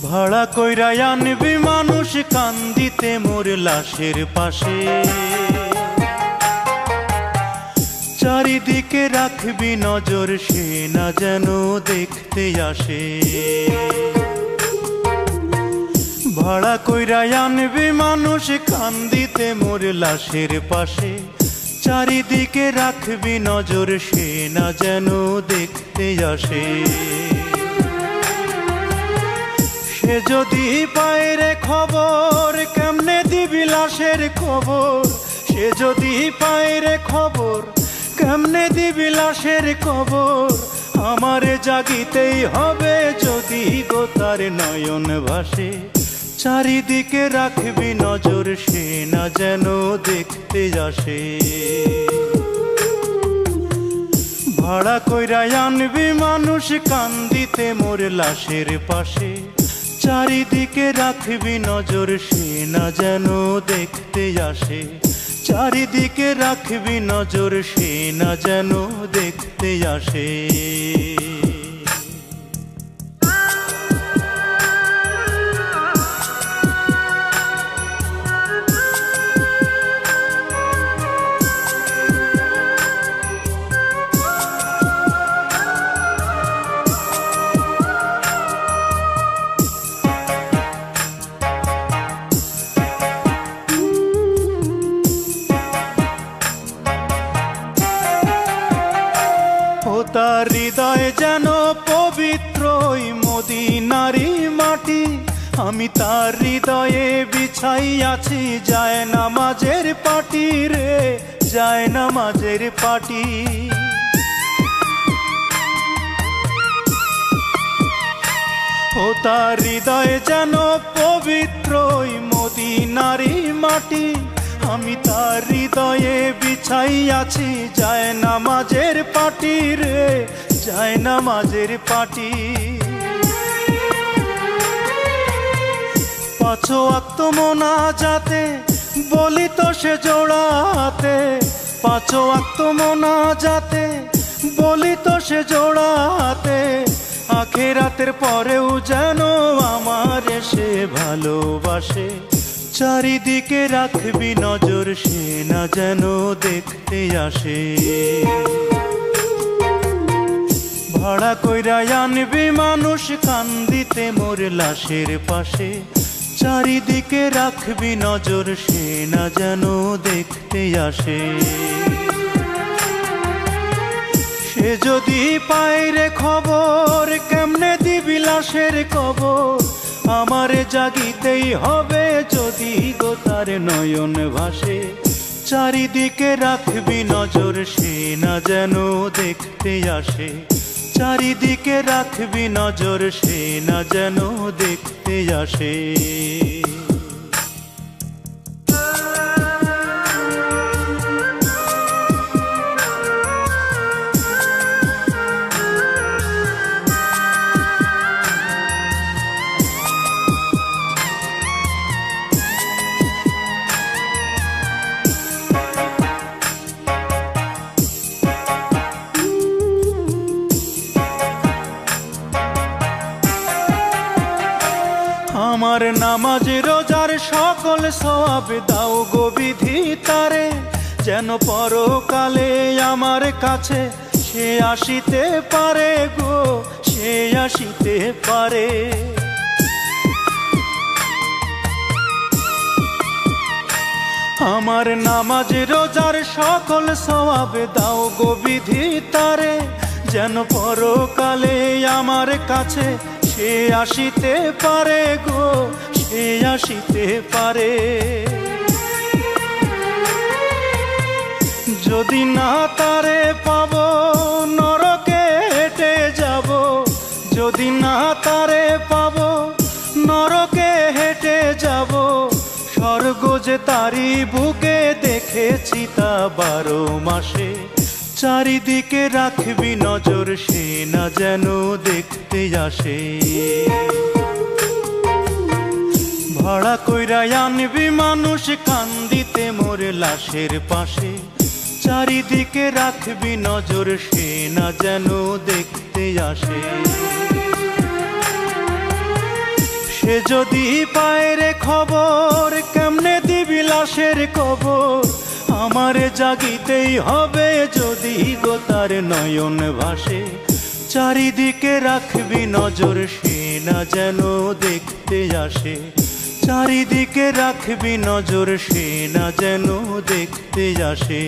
ভাড়া কইরা আনবি মানুষ কান্দিতে মোর লাশের পাশে, চারিদিকে রাখবি নজর সে না যেন দেখতে আসে। ভাড়া কইরা আনবি মানুষ কান্দিতে মোর লাশের পাশে, চারিদিকে রাখবি নজর সে না যেন দেখতে আসে। সে যদি পায় রে খবর কেমনে দিবি লাশের খবর, সে যদি পায় রে খবর কেমনে দিবি লাশের খবর। আমারে জাগিতেই হবে যদি গো তার নয়ন ভাসে, চারিদিকে রাখবি নজর সে না যেন দেখতে আসে। ভাড়া কইরা আনবি মানুষ কান্দিতে মোর লাশের পাশে, চারিদিকে রাখবি নজর সে না যেন দেখতে আসে। চারিদিকে রাখবি নজর সে না যেন দেখতে আসে। তার হৃদয় যেন পবিত্র মদিনারি মাটি, আমি তার হৃদয়ে বিছাই আছি যায় নামাজের পাটি রে, যায় নামাজের পাটি। ও তার হৃদয় যেন পবিত্র মদিনারি মাটি, আমি তার হৃদয়ে বিছাই আছি যায় নামাজের পাটি রে, যায় নামাজের পাটি। পাঁচ ওয়াক্ত মোনাজাতে বলি তো সে জোড়াতে, পাঁচ ওয়াক্ত মোনাজাতে বলি তো সে জোড়াতে। আখিরাতের পরেও যেন আমার সে ভালোবাসে, চারিদিকে রাখবি নজর সে না যেন দেখতে আসে। ভাড়া কইরা আনবি মানুষ কান্দিতে মোর লাশের পাশে, চারিদিকে রাখবি নজর সে না যেন দেখতে আসে। সে যদি পায় রে খবর কেমনে দিবি লাশের খবর, আমারে জাগিতেই হবে যদি গো তার নয়ন ভাসে। চারিদিকে রাখবি নজর সে না যেন দেখতে আসে, চারিদিকে রাখবি নজর সে না যেন দেখতে আসে। আমার নামাজ রোজার সকল সওয়াব দাও গো বিধি তারে, যেন পরকালে আমার কাছে সে আসিতে পারে গো, সে আসিতে পারে। আমার নামাজ রোজার সকল সওয়াব দাও গো বিধি তারে, যেন পরকালে আমার কাছে সে আসিতে পারে গো, সে আসিতে পারে। যদি না তারে পাব নরকে হেঁটে যাব, যদি না তারে পাব নরকে হেঁটে যাব। স্বর্গ যে তারি বুকে দেখেছি তা 12 মাসে, চারিদিকে রাখবি নজর সে না যেন দেখতে আসে। ভাড়া কইরা আনবি মানুষ কান্দিতে মোর লাশের পাশে, চারিদিকে রাখবি নজর সে না যেন দেখতে আসে। যদি পায় রে খবর কেমনে দিবি লাশের কবর, আমারে জাগিতেই হবে যদি গো তার নয়ন ভাসে। চারিদিকে রাখবি নজর সে না যেন দেখতে আসে, চারিদিকে রাখবি নজর সে না যেন দেখতে আসে।